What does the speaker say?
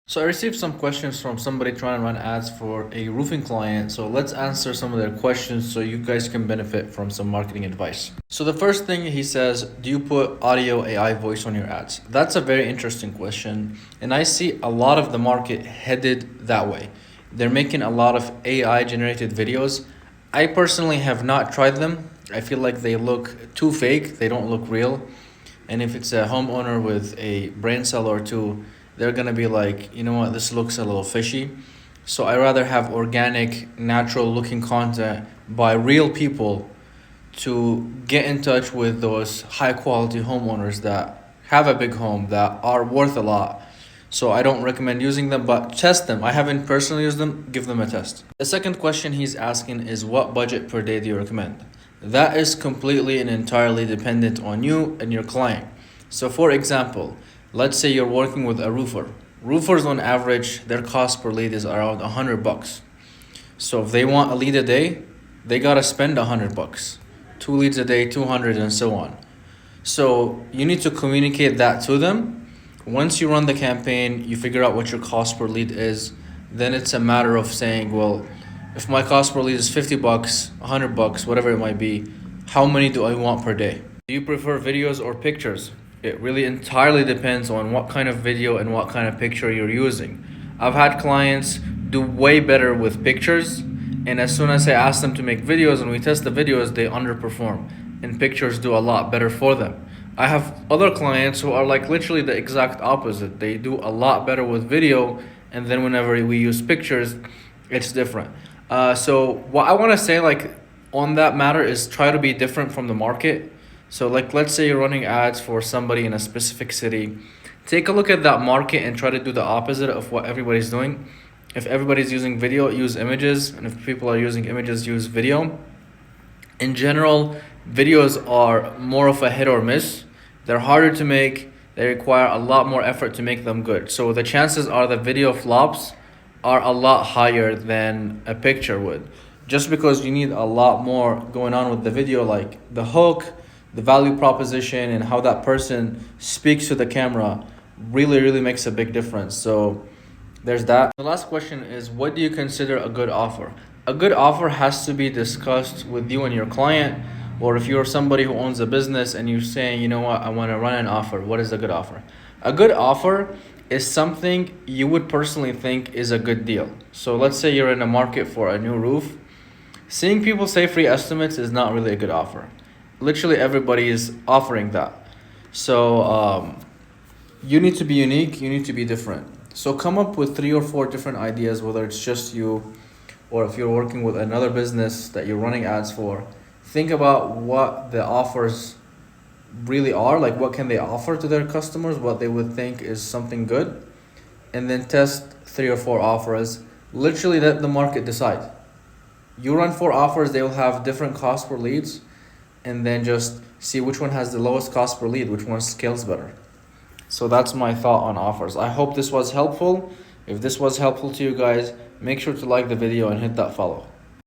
So I received some questions from somebody trying to run ads for a roofing client. So let's answer some of their questions so you guys can benefit from some marketing advice. So the first thing he says, do you put audio AI voice on your ads? That's a very interesting question. And I see a lot of the market headed that way. They're making a lot of AI generated videos. I personally have not tried them. I feel like they look too fake. They don't look real. And if it's a homeowner with a brain cell or two, they're gonna be like, you know what, this looks a little fishy. So I rather have organic, natural looking content by real people to get in touch with those high quality homeowners that have a big home that are worth a lot. So I don't recommend using them, but test them. I haven't personally used them, give them a test. The second question he's asking is, what budget per day do you recommend? That is completely and entirely dependent on you and your client. So for example, let's say you're working with a roofer. Roofers on average, their cost per lead is around $100. So if they want a lead a day, they gotta spend $100. 2 leads a day, 200, and so on. So you need to communicate that to them. Once you run the campaign, you figure out what your cost per lead is. Then it's a matter of saying, well, if my cost per lead is $50, $100, whatever it might be, how many do I want per day? Do you prefer videos or pictures? It really entirely depends on what kind of video and what kind of picture you're using. I've had clients do way better with pictures, and as soon as I ask them to make videos and we test the videos, they underperform, and pictures do a lot better for them. I have other clients who are like literally the exact opposite. They do a lot better with video, and then whenever we use pictures, it's different. So what I want to say, like, on that matter is try to be different from the market. So like, let's say you're running ads for somebody in a specific city. Take a look at that market and try to do the opposite of what everybody's doing. If everybody's using video, use images. And if people are using images, use video. In general, videos are more of a hit or miss. They're harder to make. They require a lot more effort to make them good. So the chances are the video flops are a lot higher than a picture would. Just because you need a lot more going on with the video, like the hook, the value proposition, and how that person speaks to the camera really makes a big difference. So there's that. The last question is, what do you consider a good offer? A good offer has to be discussed with you and your client, or if you're somebody who owns a business and you're saying, you know what, I want to run an offer. What is a good offer? A good offer is something you would personally think is a good deal. So let's say you're in a market for a new roof. Seeing people say free estimates is not really a good offer. Literally everybody is offering that. So you need to be unique, you need to be different. So come up with 3 or 4 different ideas, whether it's just you or if you're working with another business that you're running ads for. Think about what the offers really are, like what can they offer to their customers, what they would think is something good, and then test 3 or 4 offers. Literally let the market decide. You run 4 offers, they will have different cost per leads, and then just see which one has the lowest cost per lead, which one scales better. So that's my thought on offers. I hope this was helpful. If this was helpful to you guys, make sure to like the video and hit that follow.